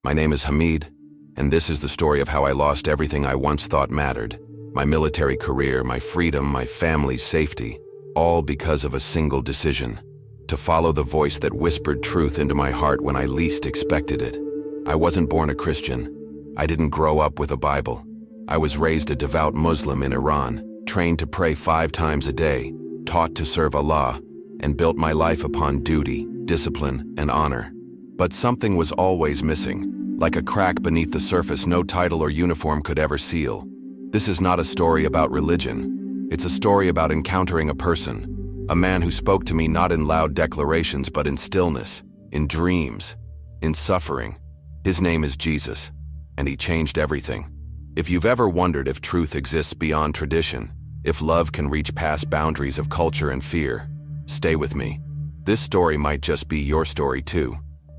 My name is Hamid, and this is the story of how I lost everything I once thought mattered. My military career, my freedom, my family's safety, all because of a single decision: to follow the voice that whispered truth into my heart when I least expected it. I wasn't born a Christian. I didn't grow up with a Bible. I was raised a devout Muslim in Iran, trained to pray 5 times a day, taught to serve Allah, and built my life upon duty, discipline, and honor. But something was always missing, like a crack beneath the surface no title or uniform could ever seal. This is not a story about religion. It's a story about encountering a person, a man who spoke to me not in loud declarations but in stillness, in dreams, in suffering. His name is Jesus, and he changed everything. If you've ever wondered if truth exists beyond tradition, if love can reach past boundaries of culture and fear, stay with me. This story might just be your story too.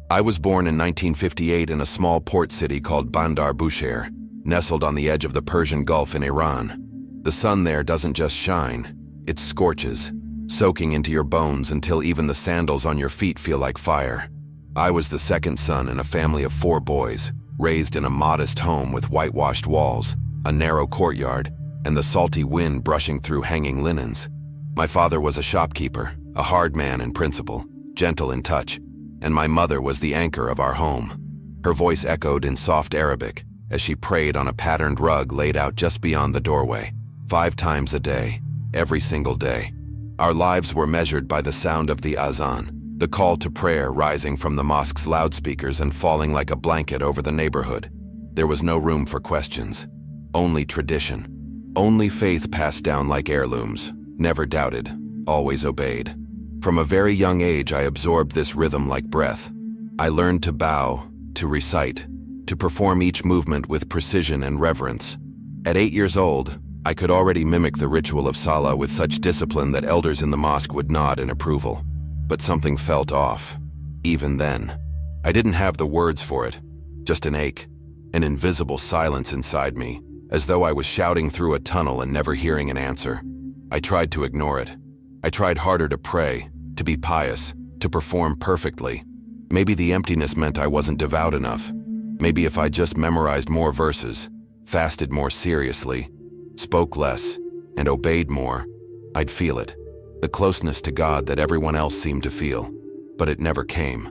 I was born in 1958 in a small port city called Bandar Bushehr, nestled on the edge of the Persian Gulf in Iran. The sun there doesn't just shine, it scorches, soaking into your bones until even the sandals on your feet feel like fire. I was the second son in a family of 4 boys, raised in a modest home with whitewashed walls, a narrow courtyard, and the salty wind brushing through hanging linens. My father was a shopkeeper, a hard man in principle, gentle in touch, and my mother was the anchor of our home. Her voice echoed in soft Arabic as she prayed on a patterned rug laid out just beyond the doorway, 5 times a day, every single day. Our lives were measured by the sound of the azan, the call to prayer rising from the mosque's loudspeakers and falling like a blanket over the neighborhood. There was no room for questions, only tradition, only faith passed down like heirlooms, never doubted, always obeyed. From a very young age, I absorbed this rhythm like breath. I learned to bow, to recite, to perform each movement with precision and reverence. At 8 years old, I could already mimic the ritual of Salah with such discipline that elders in the mosque would nod in approval. But something felt off, even then. I didn't have the words for it, just an ache, an invisible silence inside me, as though I was shouting through a tunnel and never hearing an answer. I tried to ignore it. I tried harder to pray, to be pious, to perform perfectly. Maybe the emptiness meant I wasn't devout enough. Maybe if I just memorized more verses, fasted more seriously, spoke less, and obeyed more, I'd feel it. The closeness to God that everyone else seemed to feel. But it never came,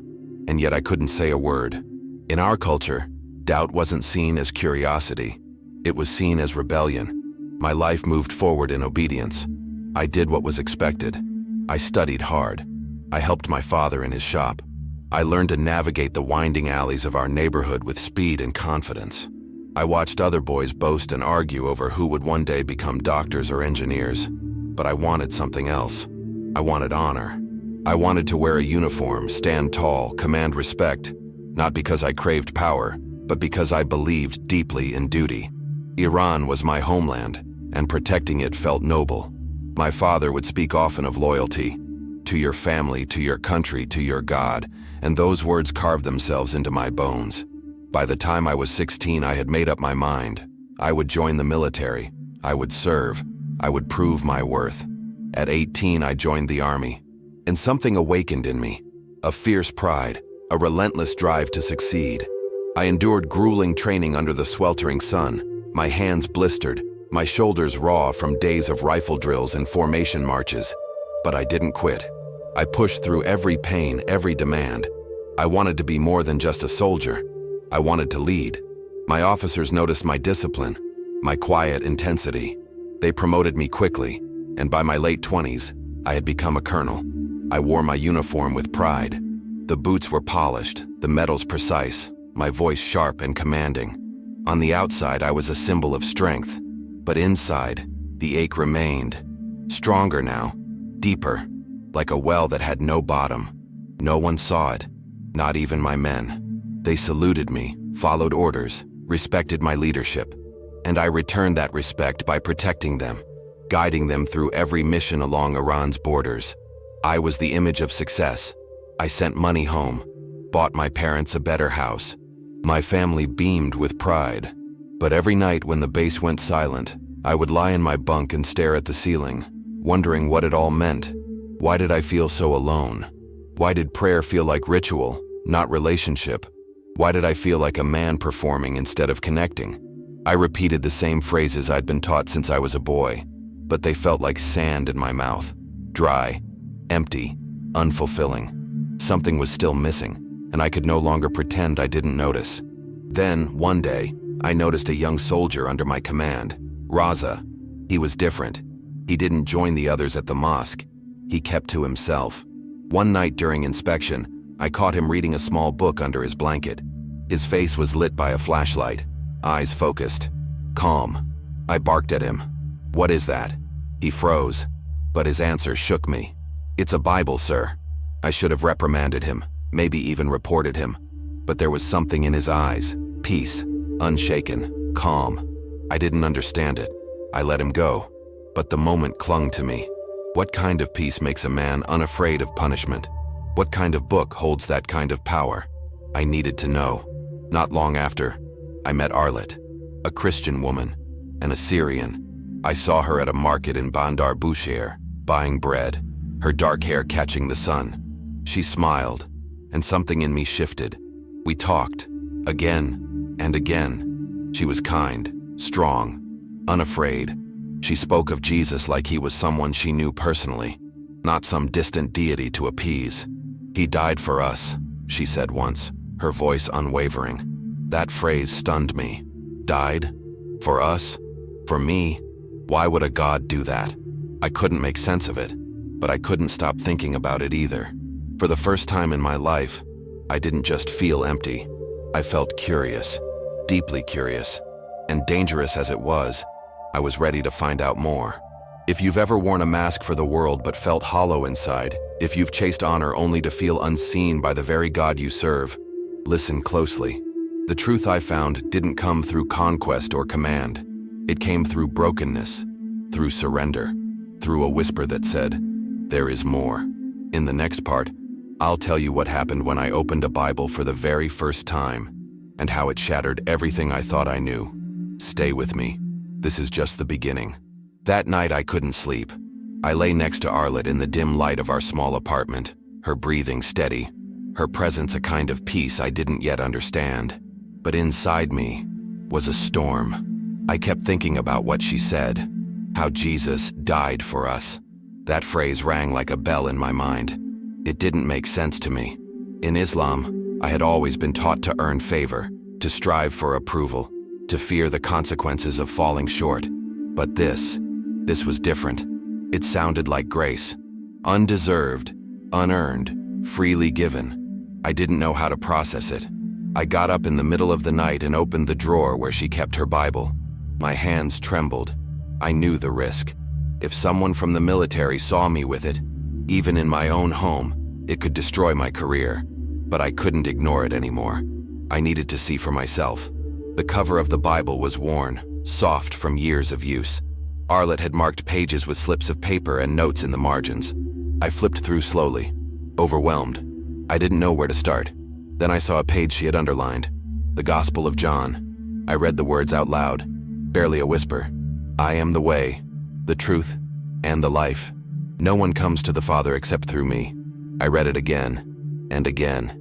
and yet I couldn't say a word. In our culture, doubt wasn't seen as curiosity. It was seen as rebellion. My life moved forward in obedience. I did what was expected. I studied hard. I helped my father in his shop. I learned to navigate the winding alleys of our neighborhood with speed and confidence. I watched other boys boast and argue over who would one day become doctors or engineers. But I wanted something else. I wanted honor. I wanted to wear a uniform, stand tall, command respect, not because I craved power, but because I believed deeply in duty. Iran was my homeland, and protecting it felt noble. My father would speak often of loyalty, to your family, to your country, to your God, and those words carved themselves into my bones. By the time I was 16, I had made up my mind. I would join the military. I would serve. I would prove my worth. At 18, I joined the army, and something awakened in me, a fierce pride, a relentless drive to succeed. I endured grueling training under the sweltering sun, my hands blistered, my shoulders raw from days of rifle drills and formation marches. But I didn't quit. I pushed through every pain, every demand. I wanted to be more than just a soldier. I wanted to lead. My officers noticed my discipline, my quiet intensity. They promoted me quickly, and by my late 20s, I had become a colonel. I wore my uniform with pride. The boots were polished, the medals precise, my voice sharp and commanding. On the outside, I was a symbol of strength, but inside, the ache remained. Stronger now, deeper, like a well that had no bottom. No one saw it, not even my men. They saluted me, followed orders, respected my leadership. And I returned that respect by protecting them, guiding them through every mission along Iran's borders. I was the image of success. I sent money home, bought my parents a better house. My family beamed with pride. But every night when the base went silent, I would lie in my bunk and stare at the ceiling, wondering what it all meant. Why did I feel so alone? Why did prayer feel like ritual, not relationship? Why did I feel like a man performing instead of connecting? I repeated the same phrases I'd been taught since I was a boy, but they felt like sand in my mouth. Dry, empty, unfulfilling. Something was still missing, and I could no longer pretend I didn't notice. Then, one day, I noticed a young soldier under my command, Raza. He was different. He didn't join the others at the mosque. He kept to himself. One night during inspection, I caught him reading a small book under his blanket. His face was lit by a flashlight, eyes focused, calm. I barked at him. "What is that?" He froze, but his answer shook me. "It's a Bible, sir." I should have reprimanded him, maybe even reported him. But there was something in his eyes, peace, unshaken, calm. I didn't understand it. I let him go, but the moment clung to me. What kind of peace makes a man unafraid of punishment? What kind of book holds that kind of power? I needed to know. Not long after, I met Arlet, a Christian woman, an Assyrian. I saw her at a market in Bandar Bushehr, buying bread, her dark hair catching the sun. She smiled, and something in me shifted. We talked, again and again. She was kind, strong, unafraid. She spoke of Jesus like he was someone she knew personally, not some distant deity to appease. "He died for us," she said once, her voice unwavering. That phrase stunned me. Died? For us? For me? Why would a God do that? I couldn't make sense of it, but I couldn't stop thinking about it either. For the first time in my life, I didn't just feel empty. I felt curious, deeply curious, and dangerous as it was, I was ready to find out more. If you've ever worn a mask for the world but felt hollow inside, if you've chased honor only to feel unseen by the very God you serve, listen closely. The truth I found didn't come through conquest or command. It came through brokenness, through surrender, through a whisper that said, "There is more." In the next part, I'll tell you what happened when I opened a Bible for the very first time, and how it shattered everything I thought I knew. Stay with me. This is just the beginning. That night I couldn't sleep. I lay next to Arlet in the dim light of our small apartment, her breathing steady, her presence a kind of peace I didn't yet understand. But inside me was a storm. I kept thinking about what she said, how Jesus died for us. That phrase rang like a bell in my mind. It didn't make sense to me. In Islam, I had always been taught to earn favor, to strive for approval, to fear the consequences of falling short. But this was different. It sounded like grace. Undeserved, unearned, freely given. I didn't know how to process it. I got up in the middle of the night and opened the drawer where she kept her Bible. My hands trembled. I knew the risk. If someone from the military saw me with it, even in my own home, it could destroy my career. But I couldn't ignore it anymore. I needed to see for myself. The cover of the Bible was worn, soft from years of use. Arlet had marked pages with slips of paper and notes in the margins. I flipped through slowly, overwhelmed. I didn't know where to start. Then I saw a page she had underlined, the Gospel of John. I read the words out loud, barely a whisper. "I am the way, the truth, and the life. No one comes to the Father except through me." I read it again and again.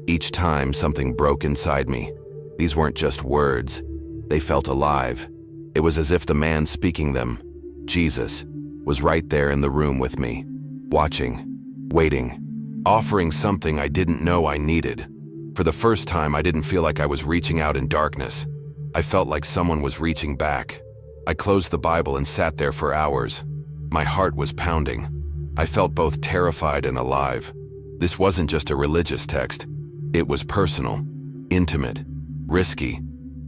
Each time something broke inside me. These weren't just words. They felt alive. It was as if the man speaking them, Jesus, was right there in the room with me, watching, waiting, offering something I didn't know I needed. For the first time, I didn't feel like I was reaching out in darkness. I felt like someone was reaching back. I closed the Bible and sat there for hours. My heart was pounding. I felt both terrified and alive. This wasn't just a religious text. It was personal, intimate, risky.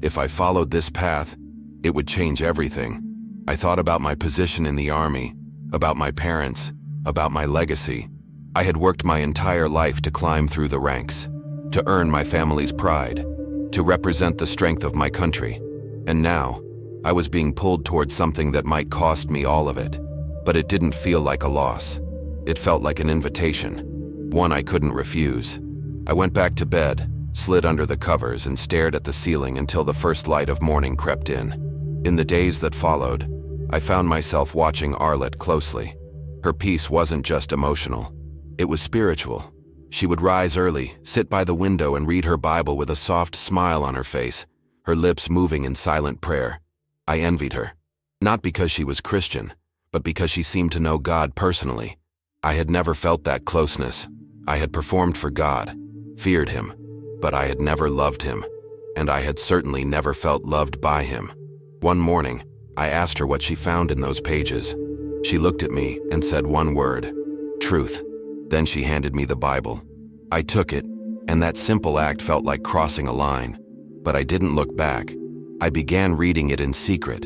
If I followed this path, it would change everything. I thought about my position in the army, about my parents, about my legacy. I had worked my entire life to climb through the ranks, to earn my family's pride, to represent the strength of my country. And now, I was being pulled towards something that might cost me all of it. But it didn't feel like a loss. It felt like an invitation, one I couldn't refuse. I went back to bed, slid under the covers, and stared at the ceiling until the first light of morning crept in. In the days that followed, I found myself watching Arlet closely. Her peace wasn't just emotional. It was spiritual. She would rise early, sit by the window and read her Bible with a soft smile on her face, her lips moving in silent prayer. I envied her. Not because she was Christian, but because she seemed to know God personally. I had never felt that closeness. I had performed for God, feared Him, but I had never loved Him, and I had certainly never felt loved by Him. One morning, I asked her what she found in those pages. She looked at me and said one word: truth. Then she handed me the Bible. I took it, and that simple act felt like crossing a line. But I didn't look back. I began reading it in secret.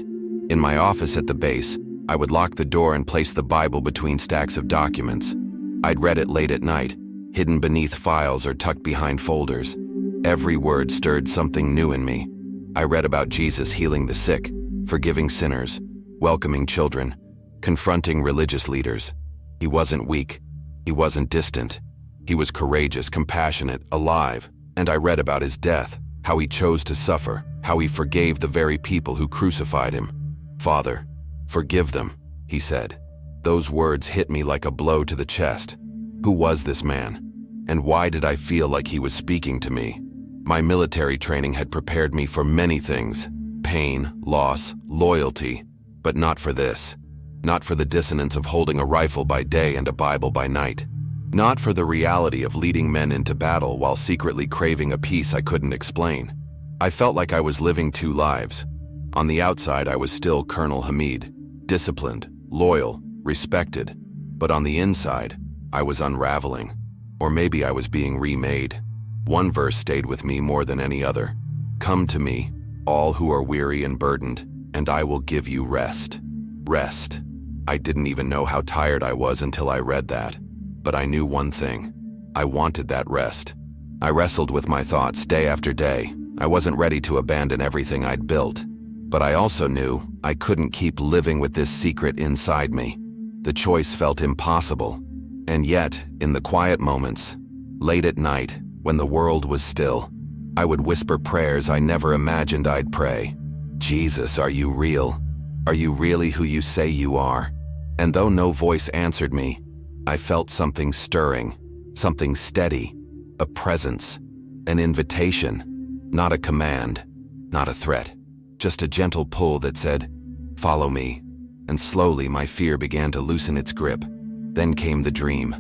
In my office at the base, I would lock the door and place the Bible between stacks of documents. I'd read it late at night, hidden beneath files or tucked behind folders. Every word stirred something new in me. I read about Jesus healing the sick, forgiving sinners, welcoming children, confronting religious leaders. He wasn't weak. He wasn't distant. He was courageous, compassionate, alive. And I read about His death, how He chose to suffer, how He forgave the very people who crucified Him. "Father, forgive them," He said. Those words hit me like a blow to the chest. Who was this man? And why did I feel like He was speaking to me? My military training had prepared me for many things: pain, loss, loyalty, but not for this. Not for the dissonance of holding a rifle by day and a Bible by night. Not for the reality of leading men into battle while secretly craving a peace I couldn't explain. I felt like I was living two lives. On the outside, I was still Colonel Hamid, disciplined, loyal, respected. But on the inside, I was unraveling. Or maybe I was being remade. One verse stayed with me more than any other. "Come to me, all who are weary and burdened, and I will give you rest." Rest. I didn't even know how tired I was until I read that. But I knew one thing. I wanted that rest. I wrestled with my thoughts day after day. I wasn't ready to abandon everything I'd built. But I also knew I couldn't keep living with this secret inside me. The choice felt impossible. And yet, in the quiet moments, late at night, when the world was still, I would whisper prayers I never imagined I'd pray. "Jesus, are you real? Are you really who you say you are?" And though no voice answered me, I felt something stirring, something steady, a presence, an invitation, not a command, not a threat, just a gentle pull that said, "Follow me." And slowly my fear began to loosen its grip. Then came the dream.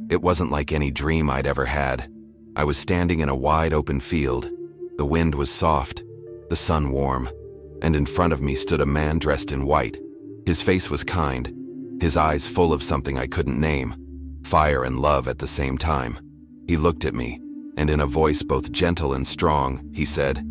It wasn't like any dream I'd ever had. I was standing in a wide open field. The wind was soft, the sun warm, and in front of me stood a man dressed in white. His face was kind, his eyes full of something I couldn't name, fire and love at the same time. He looked at me, and in a voice both gentle and strong, he said,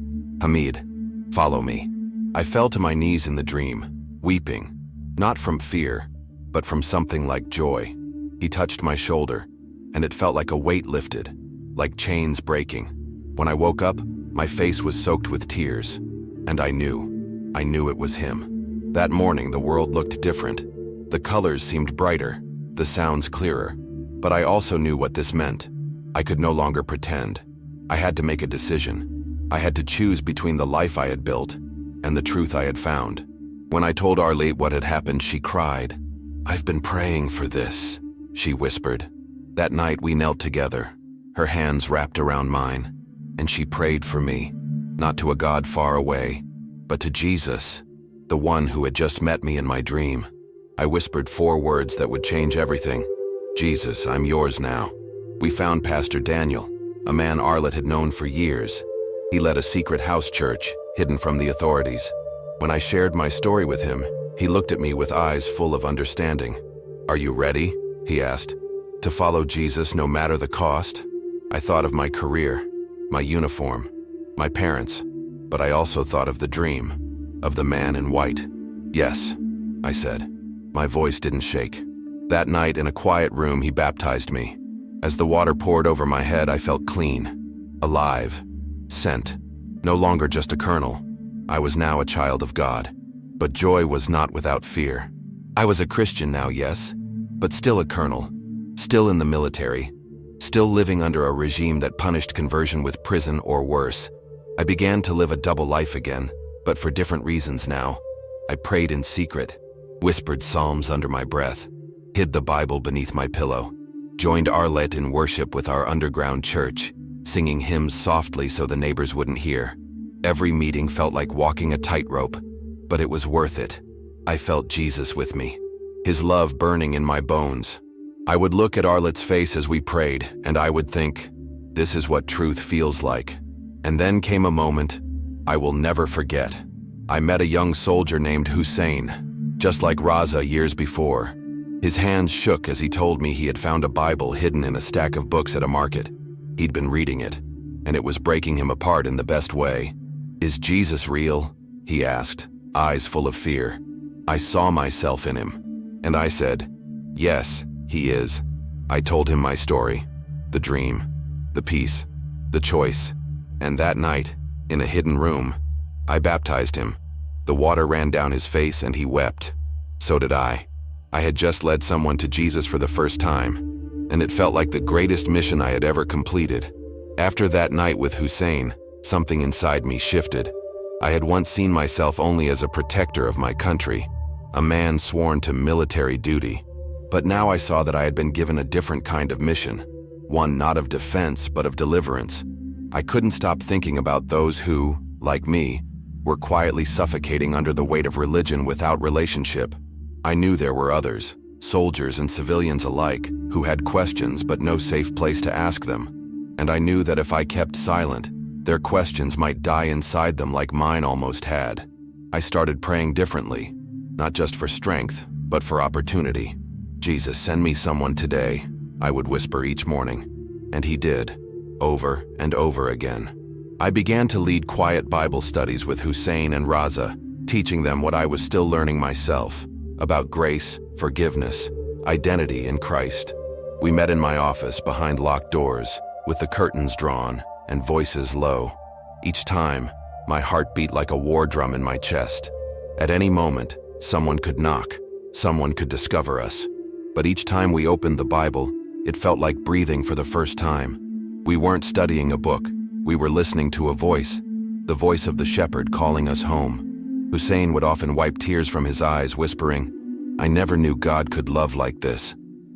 "Hamid, follow me." I fell to my knees in the dream, weeping, not from fear, but from something like joy. He touched my shoulder, and it felt like a weight lifted, like chains breaking. When I woke up, my face was soaked with tears, and I knew it was him. That morning, the world looked different. The colors seemed brighter, the sounds clearer, but I also knew what this meant. I could no longer pretend. I had to make a decision. I had to choose between the life I had built and the truth I had found. When I told Arlie what had happened, she cried. "I've been praying for this," she whispered. That night we knelt together, her hands wrapped around mine, and she prayed for me, not to a God far away, but to Jesus, the one who had just met me in my dream. I whispered 4 words that would change everything. "Jesus, I'm yours now." We found Pastor Daniel, a man Arlette had known for years. He led a secret house church, hidden from the authorities. When I shared my story with him, he looked at me with eyes full of understanding. "Are you ready?" he asked. "To follow Jesus no matter the cost?" I thought of my career, my uniform, my parents, but I also thought of the dream, of the man in white. "Yes," I said. My voice didn't shake. That night in a quiet room, he baptized me. As the water poured over my head, I felt clean, alive, sent. No longer just a colonel. I was now a child of God. But joy was not without fear. I was a Christian now, yes, but still a colonel, still in the military, still living under a regime that punished conversion with prison or worse. I began to live a double life again, but for different reasons now. I prayed in secret, whispered psalms under my breath, hid the Bible beneath my pillow. joined Arlet in worship with our underground church, singing hymns softly so the neighbors wouldn't hear. Every meeting felt like walking a tightrope, but it was worth it. I felt Jesus with me, his love burning in my bones. I would look at Arlet's face as we prayed, and I would think, this is what truth feels like. And then came a moment I will never forget. I met a young soldier named Hussein, just like Raza years before. His hands shook as he told me he had found a Bible hidden in a stack of books at a market. He'd been reading it, and it was breaking him apart in the best way. "Is Jesus real?" he asked, eyes full of fear. I saw myself in him, and I said, "Yes, he is." I told him my story, the dream, the peace, the choice, and that night, in a hidden room, I baptized him. The water ran down his face and he wept. So did I. I had just led someone to Jesus for the first time, and it felt like the greatest mission I had ever completed. After that night with Hussein, something inside me shifted. I had once seen myself only as a protector of my country, a man sworn to military duty. But now I saw that I had been given a different kind of mission, one not of defense but of deliverance. I couldn't stop thinking about those who, like me, were quietly suffocating under the weight of religion without relationship. I knew there were others, soldiers and civilians alike, who had questions but no safe place to ask them. And I knew that if I kept silent, their questions might die inside them like mine almost had. I started praying differently, not just for strength, but for opportunity. "Jesus, send me someone today," I would whisper each morning. And he did, over and over again. I began to lead quiet Bible studies with Hussein and Raza, teaching them what I was still learning myself, about grace, forgiveness, identity in Christ. We met in my office behind locked doors, with the curtains drawn and voices low. Each time, my heart beat like a war drum in my chest. At any moment, someone could knock, someone could discover us. But each time we opened the Bible, it felt like breathing for the first time. We weren't studying a book, we were listening to a voice, the voice of the shepherd calling us home. Hussein would often wipe tears from his eyes, whispering, "I never knew God could love like this."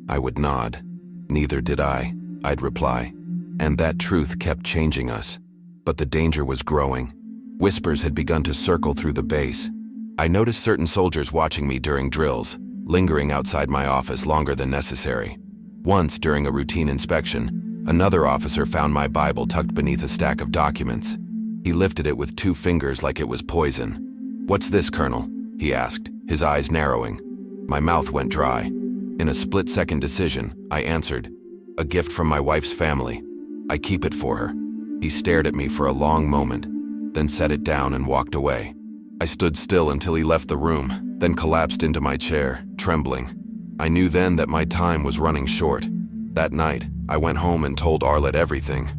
I would nod. "Neither did I," I'd reply. And that truth kept changing us. But the danger was growing. Whispers had begun to circle through the base. I noticed certain soldiers watching me during drills, lingering outside my office longer than necessary. Once, during a routine inspection, another officer found my Bible tucked beneath a stack of documents. He lifted it with 2 fingers like it was poison. "What's this, Colonel?" he asked, his eyes narrowing. My mouth went dry. In a split-second decision, I answered, "A gift from my wife's family. I keep it for her." He stared at me for a long moment, then set it down and walked away. I stood still until he left the room, then collapsed into my chair, trembling. I knew then that my time was running short. That night, I went home and told Arlet everything.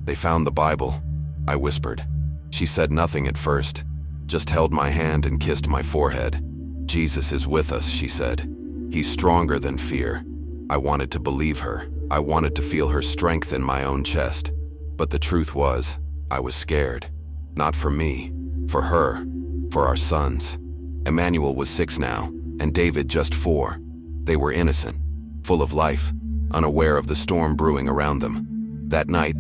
"They found the Bible," I whispered. She said nothing at first, just held my hand and kissed my forehead. "Jesus is with us," she said. "He's stronger than fear." I wanted to believe her. I wanted to feel her strength in my own chest. But the truth was, I was scared. Not for me, for her, for our sons. Emmanuel was 6 now, and David just 4. They were innocent, full of life, unaware of the storm brewing around them. That night,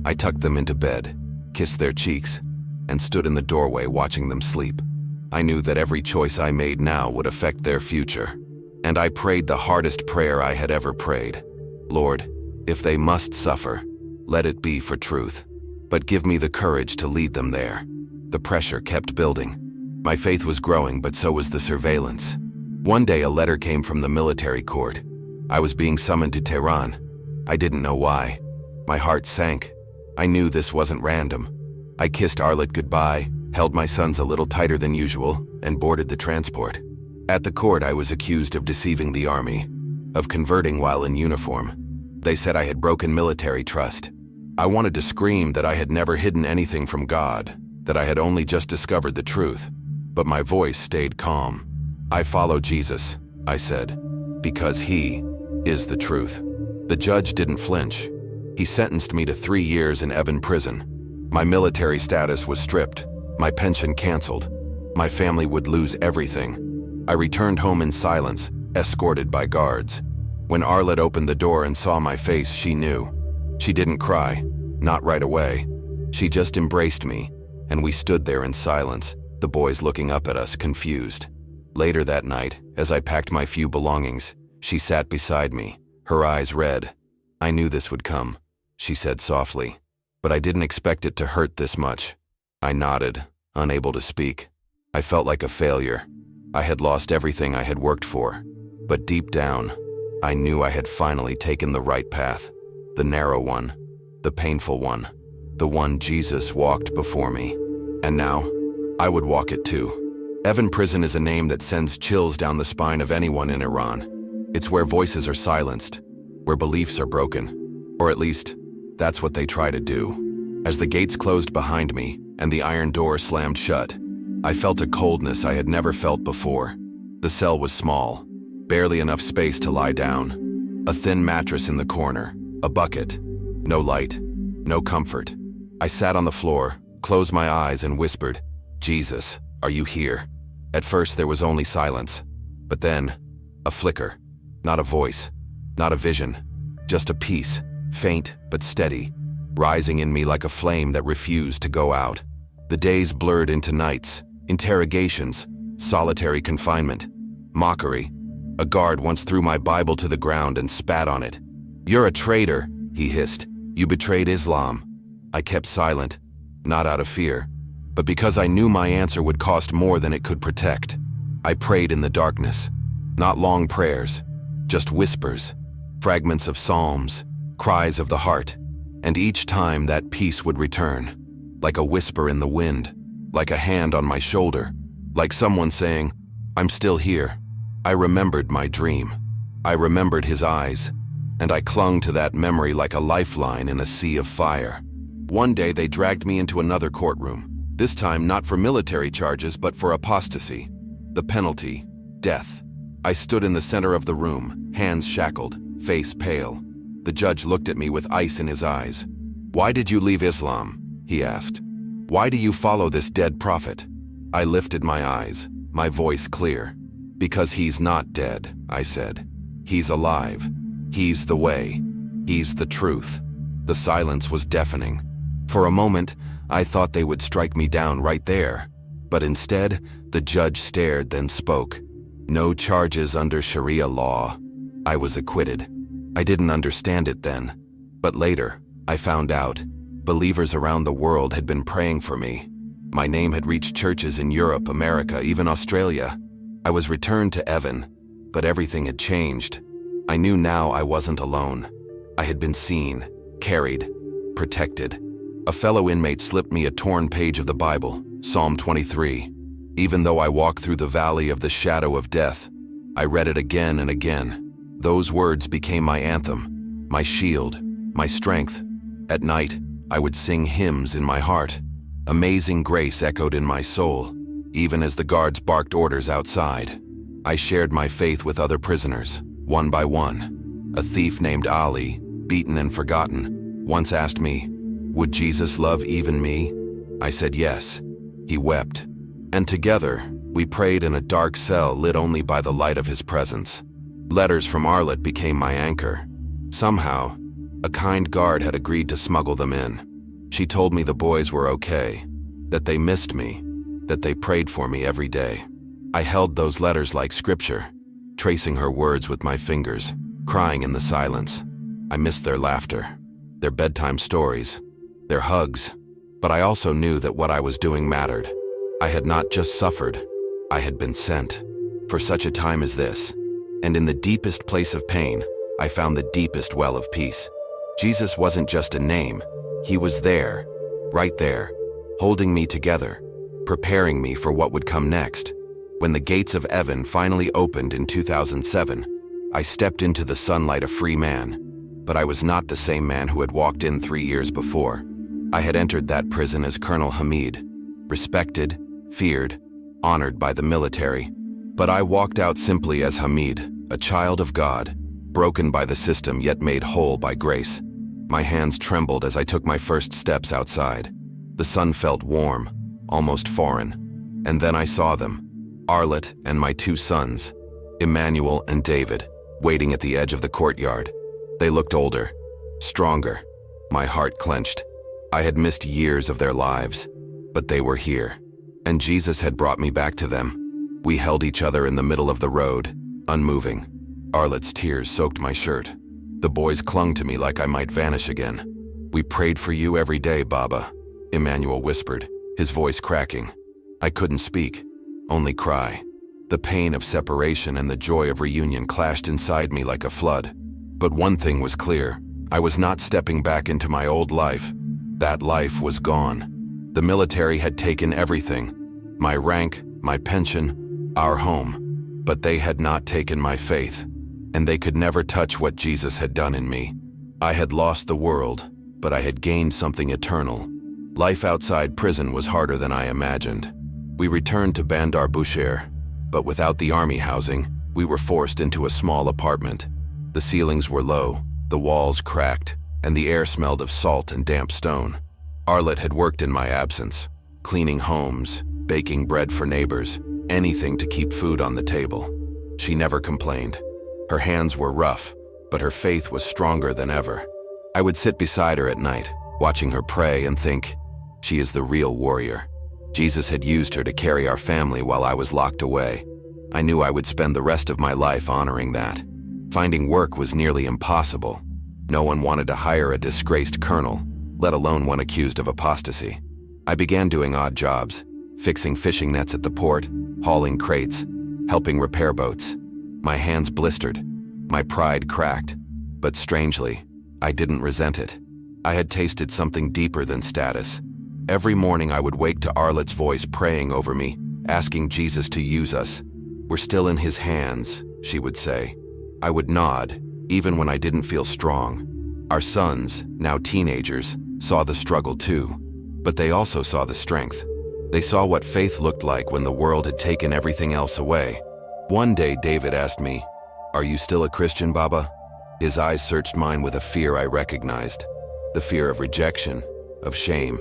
I tucked them into bed, kissed their cheeks, and stood in the doorway watching them sleep. I knew that every choice I made now would affect their future. And I prayed the hardest prayer I had ever prayed. "Lord, if they must suffer, let it be for truth. But give me the courage to lead them there." The pressure kept building. My faith was growing, but so was the surveillance. One day a letter came from the military court. I was being summoned to Tehran. I didn't know why. My heart sank. I knew this wasn't random. I kissed Arlet goodbye, held my sons a little tighter than usual, and boarded the transport. At the court, I was accused of deceiving the army, of converting while in uniform. They said I had broken military trust. I wanted to scream that I had never hidden anything from God, that I had only just discovered the truth. But my voice stayed calm. "I follow Jesus," I said, "because he is the truth." The judge didn't flinch. He sentenced me to 3 years in Evan prison. My military status was stripped, my pension canceled. My family would lose everything. I returned home in silence, escorted by guards. When Arlette opened the door and saw my face, she knew. She didn't cry, not right away. She just embraced me, and we stood there in silence, the boys looking up at us, confused. Later that night, as I packed my few belongings, she sat beside me, her eyes red. "I knew this would come," she said softly, "but I didn't expect it to hurt this much." I nodded, unable to speak. I felt like a failure. I had lost everything I had worked for. But deep down, I knew I had finally taken the right path. The narrow one, the painful one, the one Jesus walked before me. And now, I would walk it too. Evin Prison is a name that sends chills down the spine of anyone in Iran. It's where voices are silenced, where beliefs are broken. Or at least, that's what they try to do. As the gates closed behind me and the iron door slammed shut, I felt a coldness I had never felt before. The cell was small, barely enough space to lie down. A thin mattress in the corner, a bucket. No light, no comfort. I sat on the floor, closed my eyes and whispered, "Jesus, are you here?" At first there was only silence, but then, a flicker. Not a voice, not a vision, just a peace, faint but steady, rising in me like a flame that refused to go out. The days blurred into nights, interrogations, solitary confinement, mockery. A guard once threw my Bible to the ground and spat on it. "You're a traitor," he hissed. "You betrayed Islam." I kept silent, not out of fear, but because I knew my answer would cost more than it could protect. I prayed in the darkness. Not long prayers, just whispers, fragments of psalms, cries of the heart, and each time that peace would return, like a whisper in the wind, like a hand on my shoulder, like someone saying, "I'm still here." I remembered my dream. I remembered his eyes, and I clung to that memory like a lifeline in a sea of fire. One day they dragged me into another courtroom, this time not for military charges but for apostasy. The penalty, death. I stood in the center of the room, hands shackled, face pale. The judge looked at me with ice in his eyes. "Why did you leave Islam?" he asked. "Why do you follow this dead prophet?" I lifted my eyes, my voice clear. "Because he's not dead," I said. "He's alive. He's the way. He's the truth." The silence was deafening. For a moment, I thought they would strike me down right there. But instead, the judge stared, then spoke. "No charges under Sharia law." I was acquitted. I didn't understand it then. But later, I found out. Believers around the world had been praying for me. My name had reached churches in Europe, America, even Australia. I was returned to Evin, but everything had changed. I knew now I wasn't alone. I had been seen, carried, protected. A fellow inmate slipped me a torn page of the Bible, Psalm 23. Even though I walked through the valley of the shadow of death, I read it again and again. Those words became my anthem, my shield, my strength. At night, I would sing hymns in my heart. Amazing grace echoed in my soul, even as the guards barked orders outside. I shared my faith with other prisoners, one by one. A thief named Ali, beaten and forgotten, once asked me, "Would Jesus love even me?" I said yes. He wept. And together, we prayed in a dark cell lit only by the light of his presence. Letters from Arlette became my anchor. Somehow, a kind guard had agreed to smuggle them in. She told me the boys were okay, that they missed me, that they prayed for me every day. I held those letters like scripture, tracing her words with my fingers, crying in the silence. I missed their laughter, their bedtime stories, their hugs, but I also knew that what I was doing mattered. I had not just suffered, I had been sent, for such a time as this. And in the deepest place of pain, I found the deepest well of peace. Jesus wasn't just a name, he was there, right there, holding me together, preparing me for what would come next. When the gates of Evin finally opened in 2007, I stepped into the sunlight a free man. But I was not the same man who had walked in 3 years before. I had entered that prison as Colonel Hamid, respected, feared, honored by the military. But I walked out simply as Hamid, a child of God, broken by the system yet made whole by grace. My hands trembled as I took my first steps outside. The sun felt warm, almost foreign. And then I saw them, Arlette and my 2 sons, Emmanuel and David. waiting at the edge of the courtyard. They looked older, stronger. My heart clenched. I had missed years of their lives, but they were here, and Jesus had brought me back to them. We held each other in the middle of the road, unmoving. Arlet's tears soaked my shirt. The boys clung to me like I might vanish again. "We prayed for you every day, Baba," Emmanuel whispered, his voice cracking. I couldn't speak, only cry. The pain of separation and the joy of reunion clashed inside me like a flood. But one thing was clear: I was not stepping back into my old life. That life was gone. The military had taken everything: my rank, my pension, our home. But they had not taken my faith, and they could never touch what Jesus had done in me. I had lost the world, but I had gained something eternal. Life outside prison was harder than I imagined. We returned to Bandar Bushehr, but without the army housing, we were forced into a small apartment. The ceilings were low, the walls cracked, and the air smelled of salt and damp stone. Arlet had worked in my absence, cleaning homes, baking bread for neighbors, anything to keep food on the table. She never complained. Her hands were rough, but her faith was stronger than ever. I would sit beside her at night, watching her pray and think, she is the real warrior. Jesus had used her to carry our family while I was locked away. I knew I would spend the rest of my life honoring that. Finding work was nearly impossible. No one wanted to hire a disgraced colonel, let alone one accused of apostasy. I began doing odd jobs, fixing fishing nets at the port, hauling crates, helping repair boats. My hands blistered, my pride cracked, but strangely, I didn't resent it. I had tasted something deeper than status. Every morning I would wake to Arlet's voice praying over me, asking Jesus to use us. "We're still in his hands," she would say. I would nod, even when I didn't feel strong. Our sons, now teenagers, saw the struggle too, but they also saw the strength. They saw what faith looked like when the world had taken everything else away. One day David asked me, "Are you still a Christian, Baba?" His eyes searched mine with a fear I recognized. The fear of rejection, of shame.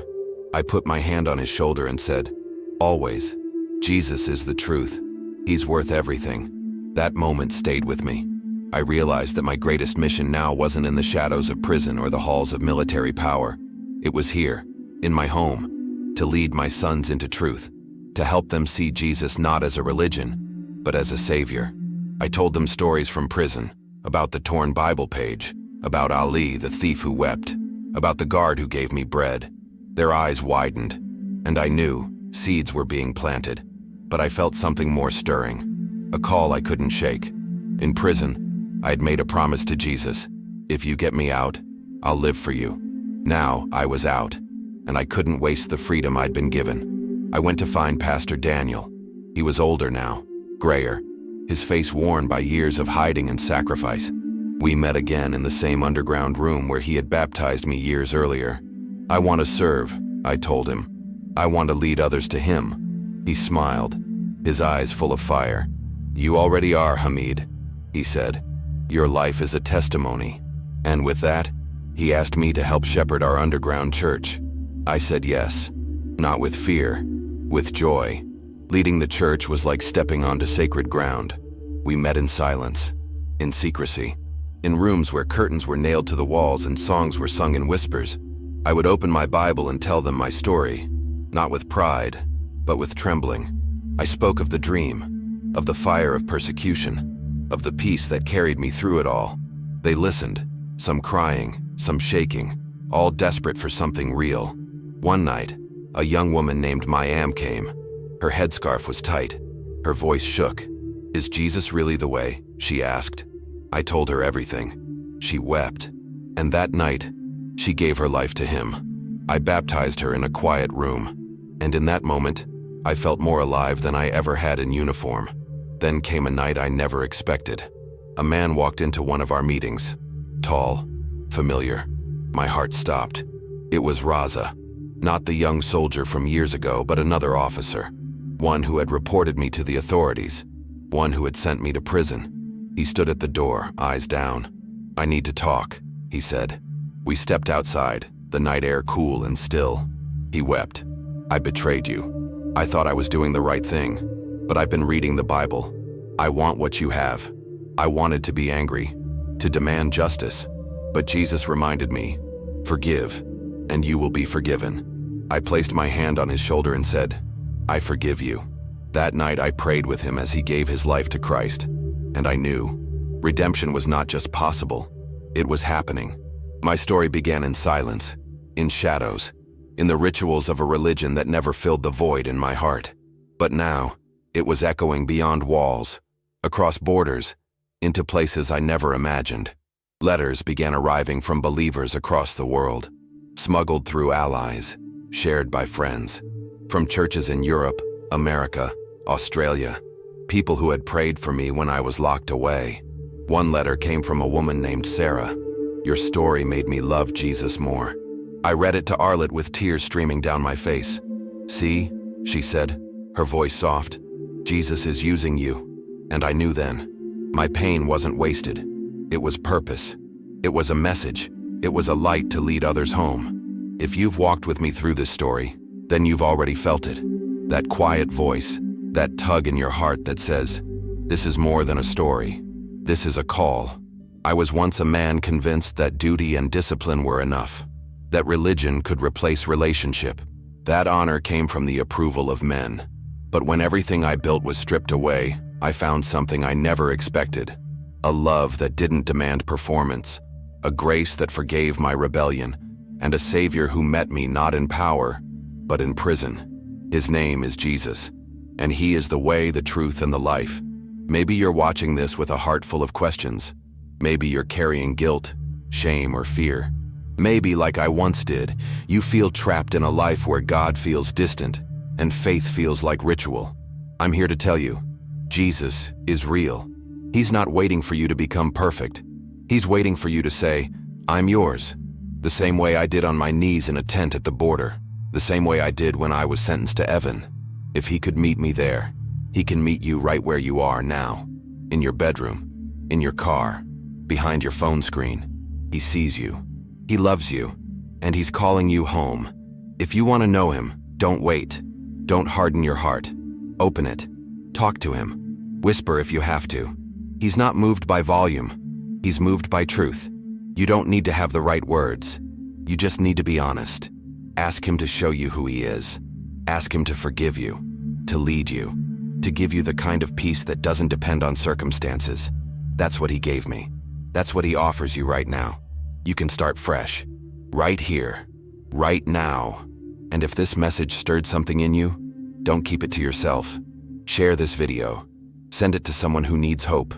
I put my hand on his shoulder and said, "Always. Jesus is the truth. He's worth everything." That moment stayed with me. I realized that my greatest mission now wasn't in the shadows of prison or the halls of military power. It was here, in my home, to lead my sons into truth, to help them see Jesus not as a religion, but as a savior. I told them stories from prison, about the torn Bible page, about Ali, the thief who wept, about the guard who gave me bread. Their eyes widened, and I knew seeds were being planted. But I felt something more stirring, a call I couldn't shake. In prison, I had made a promise to Jesus: "If you get me out, I'll live for you." Now I was out, and I couldn't waste the freedom I'd been given. I went to find Pastor Daniel. He was older now, grayer, his face worn by years of hiding and sacrifice. We met again in the same underground room where he had baptized me years earlier. "I want to serve," I told him. "I want to lead others to him." He smiled, his eyes full of fire. "You already are, Hamid," he said. "Your life is a testimony." And with that, he asked me to help shepherd our underground church. I said yes, not with fear, with joy. Leading the church was like stepping onto sacred ground. We met in silence, in secrecy, in rooms where curtains were nailed to the walls and songs were sung in whispers. I would open my Bible and tell them my story, not with pride, but with trembling. I spoke of the dream, of the fire of persecution, of the peace that carried me through it all. They listened, some crying, some shaking, all desperate for something real. One night, a young woman named Mayam came. Her headscarf was tight. Her voice shook. "Is Jesus really the way?" she asked. I told her everything. She wept. And that night, she gave her life to him. I baptized her in a quiet room. And in that moment, I felt more alive than I ever had in uniform. Then came a night I never expected. A man walked into one of our meetings. Tall, familiar. My heart stopped. It was Raza. Not the young soldier from years ago, but another officer. One who had reported me to the authorities. One who had sent me to prison. He stood at the door, eyes down. "I need to talk," he said. We stepped outside, the night air cool and still. He wept. "I betrayed you. I thought I was doing the right thing, but I've been reading the Bible. I want what you have. I wanted to be angry, to demand justice, but Jesus reminded me, "Forgive, and you will be forgiven." I placed my hand on his shoulder and said, "I forgive you." That night I prayed with him as he gave his life to Christ, and I knew redemption was not just possible, it was happening. My story began in silence, in shadows, in the rituals of a religion that never filled the void in my heart. But now, it was echoing beyond walls, across borders, into places I never imagined. Letters began arriving from believers across the world, smuggled through allies, shared by friends, from churches in Europe, America, Australia, people who had prayed for me when I was locked away. One letter came from a woman named Sarah. "Your story made me love Jesus more." I read it to Arlette with tears streaming down my face. "See," she said, her voice soft, "Jesus is using you." And I knew then, my pain wasn't wasted. It was purpose. It was a message. It was a light to lead others home. If you've walked with me through this story, then you've already felt it. That quiet voice, that tug in your heart that says, "This is more than a story. This is a call." I was once a man convinced that duty and discipline were enough, that religion could replace relationship. That honor came from the approval of men. But when everything I built was stripped away, I found something I never expected. A love that didn't demand performance, a grace that forgave my rebellion, and a Savior who met me not in power, but in prison. His name is Jesus, and he is the way, the truth, and the life. Maybe you're watching this with a heart full of questions. Maybe you're carrying guilt, shame, or fear. Maybe, like I once did, you feel trapped in a life where God feels distant and faith feels like ritual. I'm here to tell you, Jesus is real. He's not waiting for you to become perfect. He's waiting for you to say, "I'm yours," the same way I did on my knees in a tent at the border, the same way I did when I was sentenced to Evan. If he could meet me there, he can meet you right where you are now, in your bedroom, in your car, behind your phone screen. He sees you. He loves you, and he's calling you home. If you want to know him, don't wait. Don't harden your heart. Open it. Talk to him. Whisper if you have to. He's not moved by volume. He's moved by truth. You don't need to have the right words. You just need to be honest. Ask him to show you who he is. Ask him to forgive you, to lead you, to give you the kind of peace that doesn't depend on circumstances. That's what he gave me. That's what he offers you right now. You can start fresh, right here, right now. And if this message stirred something in you, don't keep it to yourself. Share this video. Send it to someone who needs hope.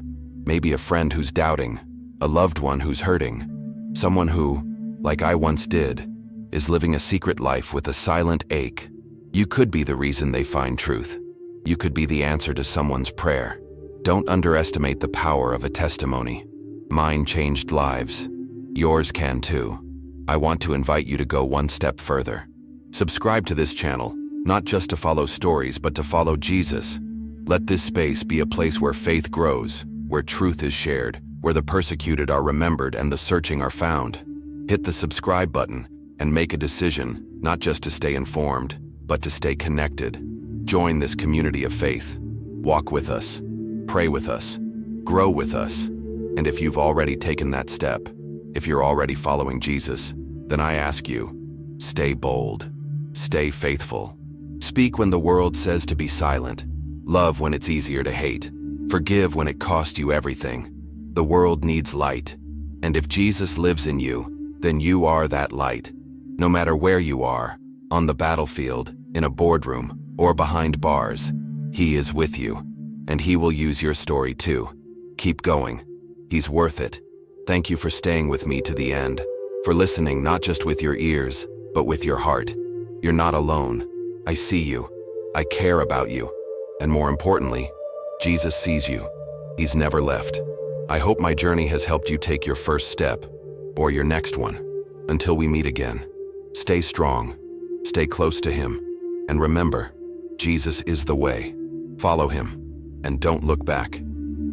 Maybe a friend who's doubting, a loved one who's hurting, someone who, like I once did, is living a secret life with a silent ache. You could be the reason they find truth. You could be the answer to someone's prayer. Don't underestimate the power of a testimony. Mine changed lives. Yours can too. I want to invite you to go one step further. Subscribe to this channel, not just to follow stories, but to follow Jesus. Let this space be a place where faith grows, where truth is shared, where the persecuted are remembered and the searching are found. Hit the subscribe button and make a decision, not just to stay informed, but to stay connected. Join this community of faith. Walk with us, pray with us, grow with us. And if you've already taken that step, if you're already following Jesus, then I ask you, stay bold, stay faithful. Speak when the world says to be silent. Love when it's easier to hate. Forgive when it cost you everything. The world needs light. And if Jesus lives in you, then you are that light. No matter where you are, on the battlefield, in a boardroom, or behind bars, he is with you. And he will use your story too. Keep going. He's worth it. Thank you for staying with me to the end, for listening not just with your ears, but with your heart. You're not alone. I see you. I care about you. And more importantly, Jesus sees you. He's never left. I hope my journey has helped you take your first step, or your next one. Until we meet again, stay strong, stay close to him, and remember, Jesus is the way. Follow him, and don't look back.